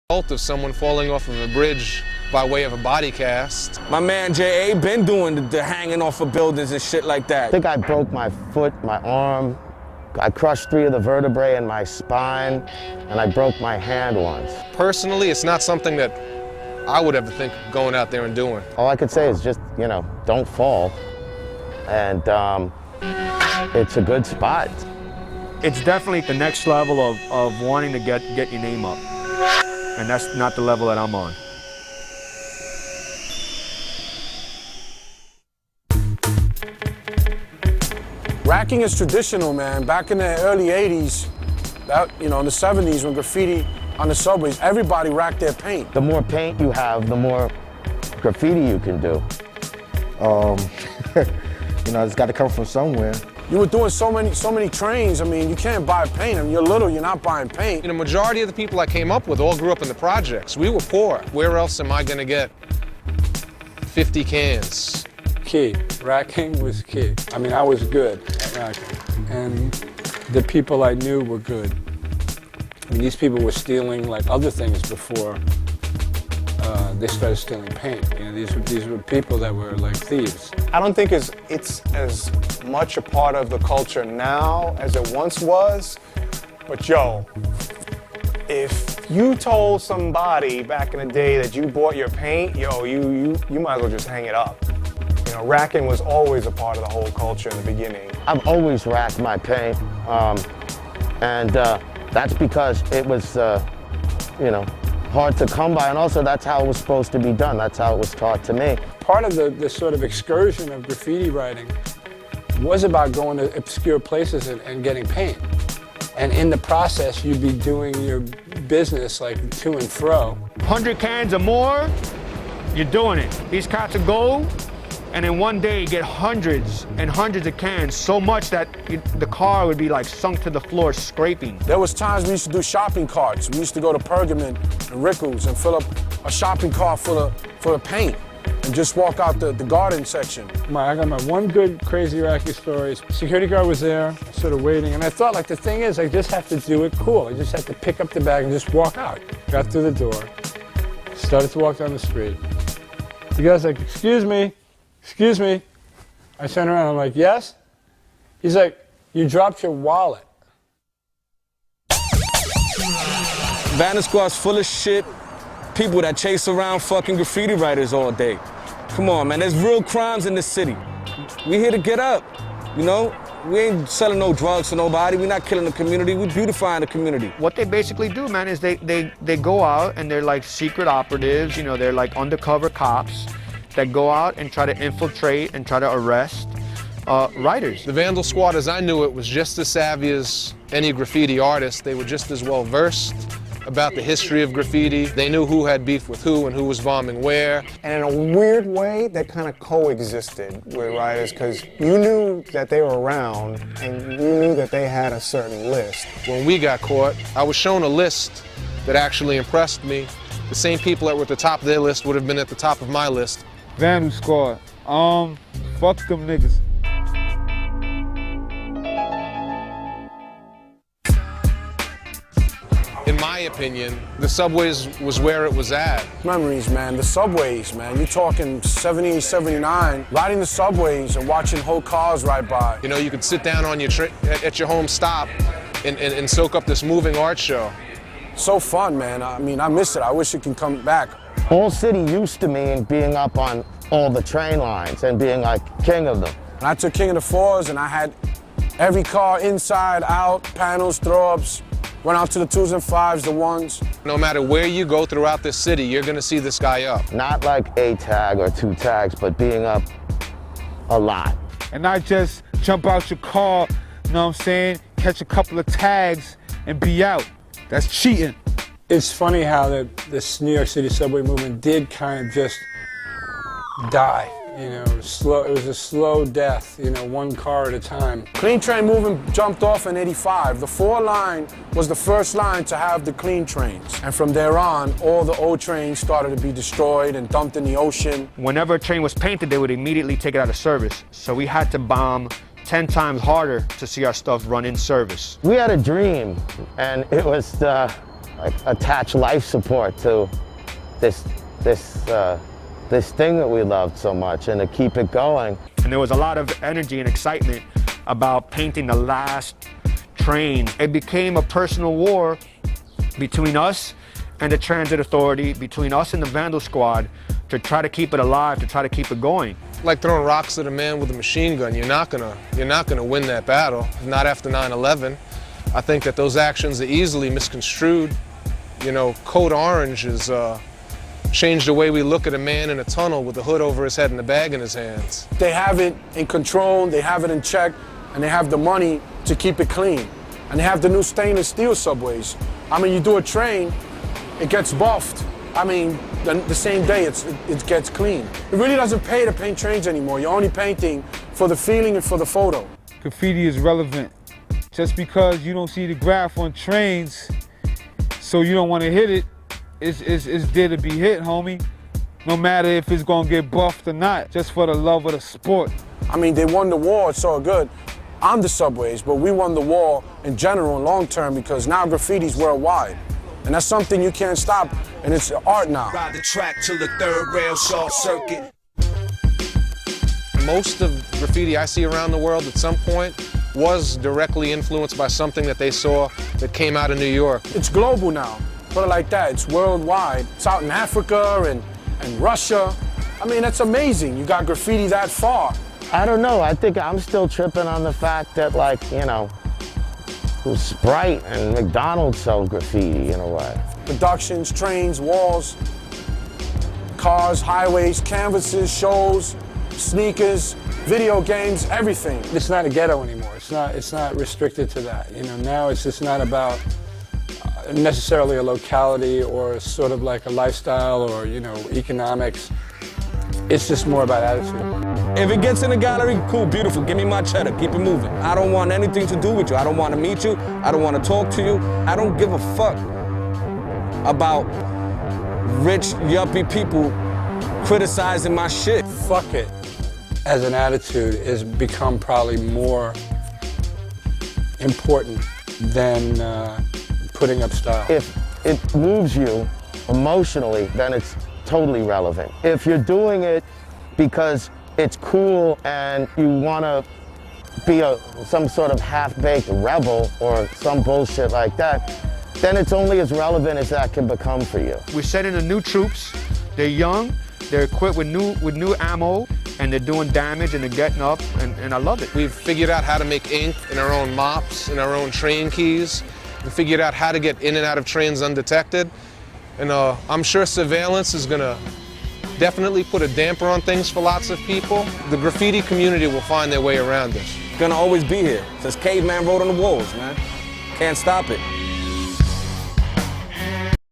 Of someone falling off of a bridge by way of a body cast. My man J.A. been doing the hanging off of buildings and shit like that. I think I broke my foot, my arm. I crushed 3 of the vertebrae in my spine, and I broke my hand once. Personally, it's not something that I would ever think of going out there and doing. All I could say is just, you know, don't fall. And it's a good spot. It's definitely the next level of wanting to get your name up. And that's not the level that I'm on. Racking is traditional, man. Back in the early 80s, in the 70s when graffiti on the subways, everybody racked their paint. The more paint you have, the more graffiti you can do. It's got to come from somewhere. You were doing so many trains. I mean, you can't buy paint. I mean, you're little, you're not buying paint. The majority of the people I came up with all grew up in the projects. We were poor. Where else am I gonna get 50 cans? Key. Racking was key. I mean, I was good at racking. And the people I knew were good. I mean, these people were stealing like other things before they started stealing paint. These were people that were like thieves. I don't think it's as much a part of the culture now as it once was, but yo, if you told somebody back in the day that you bought your paint, yo, you might as well just hang it up. Racking was always a part of the whole culture in the beginning. I've always racked my paint, and that's because it was, hard to come by, and also that's how it was supposed to be done. That's how it was taught to me. Part of the sort of excursion of graffiti writing was about going to obscure places and getting paint. And in the process, you'd be doing your business like to and fro. 100 cans or more, you're doing it. These cats will go, and in one day get hundreds and hundreds of cans, so much that the car would be like sunk to the floor scraping. There was times we used to do shopping carts. We used to go to Pergamon and Rickles and fill up a shopping cart full of paint and just walk out the garden section. I got my one good crazy racky story. Security guard was there, sort of waiting, and I thought, like, the thing is, I just have to do it cool. I just have to pick up the bag and just walk out. Got through the door, started to walk down the street. The guy's like, excuse me. I turn around, I'm like, yes? He's like, you dropped your wallet. Vanna Squad's full of shit. People that chase around fucking graffiti writers all day. Come on, man, there's real crimes in this city. We here to get up, We ain't selling no drugs to nobody. We're not killing the community. We beautifying the community. What they basically do, man, is they go out and they're like secret operatives, they're like undercover cops that go out and try to infiltrate and try to arrest writers. The Vandal Squad, as I knew it, was just as savvy as any graffiti artist. They were just as well versed about the history of graffiti. They knew who had beef with who and who was bombing where. And in a weird way, that kind of coexisted with writers because you knew that they were around and you knew that they had a certain list. When we got caught, I was shown a list that actually impressed me. The same people that were at the top of their list would have been at the top of my list. Vandal Squad, fuck them niggas. In my opinion, the subways was where it was at. Memories, man, the subways, man. You're talking 78, 79, riding the subways and watching whole cars ride by. You could sit down on at your home stop and soak up this moving art show. So fun, man. I mean, I miss it. I wish it can come back. All City used to mean being up on all the train lines and being like king of them. And I took King of the Fours and I had every car inside, out, panels, throw-ups, went out to the 2s and 5s, the 1s. No matter where you go throughout this city, you're gonna see this guy up. Not like a tag or 2 tags, but being up a lot. And not just jump out your car, catch a couple of tags and be out. That's cheating. It's funny how this New York City subway movement did kind of just die. It was a slow death, one car at a time. Clean train movement jumped off in 85. The 4 line was the first line to have the clean trains. And from there on, all the old trains started to be destroyed and dumped in the ocean. Whenever a train was painted, they would immediately take it out of service. So we had to bomb 10 times harder to see our stuff run in service. We had a dream, and it was like attach life support to this thing that we loved so much and to keep it going. And there was a lot of energy and excitement about painting the last train. It became a personal war between us and the Transit Authority, between us and the Vandal Squad, to try to keep it alive, to try to keep it going. Like throwing rocks at a man with a machine gun. You're not gonna win that battle, not after 9/11. I think that those actions are easily misconstrued. You know, Code Orange has changed the way we look at a man in a tunnel with a hood over his head and a bag in his hands. They have it in control, they have it in check, and they have the money to keep it clean. And they have the new stainless steel subways. I mean, you do a train, it gets buffed. I mean, the same day it gets clean. It really doesn't pay to paint trains anymore. You're only painting for the feeling and for the photo. Graffiti is relevant. Just because you don't see the graph on trains, so you don't want to hit it, it's there to be hit, homie. No matter if it's gonna get buffed or not, just for the love of the sport. I mean, they won the war, it's all good on the subways, but we won the war in general and long term because now graffiti's worldwide. And that's something you can't stop, and it's art now. Ride the track till the third rail short circuit. Most of graffiti I see around the world at some point was directly influenced by something that they saw that came out of New York. It's global now, put it like that. It's worldwide. It's out in Africa and Russia. I mean, that's amazing. You got graffiti that far. I don't know, I think I'm still tripping on the fact that, like, you know, Sprite and McDonald's sell graffiti in a way. Productions, trains, walls, cars, highways, canvases, shows, sneakers, video games, everything. It's not a ghetto anymore. It's not restricted to that. You know, now it's just not about necessarily a locality or sort of like a lifestyle or, you know, economics. It's just more about attitude. If it gets in the gallery, cool, beautiful, give me my cheddar, keep it moving. I don't want anything to do with you. I don't want to meet you. I don't want to talk to you. I don't give a fuck about rich, yuppie people criticizing my shit. Fuck it as an attitude has become probably more important than putting up style. If it moves you emotionally, then it's totally relevant. If you're doing it because it's cool and you want to be some sort of half-baked rebel or some bullshit like that, then it's only as relevant as that can become for you. We're setting the new troops. They're young, they're equipped with new ammo, and they're doing damage and they're getting up, and I love it. We've figured out how to make ink in our own mops, in our own train keys. We figured out how to get in and out of trains undetected. And I'm sure surveillance is gonna definitely put a damper on things for lots of people. The graffiti community will find their way around this. Gonna always be here, since caveman wrote on the walls, man. Can't stop it.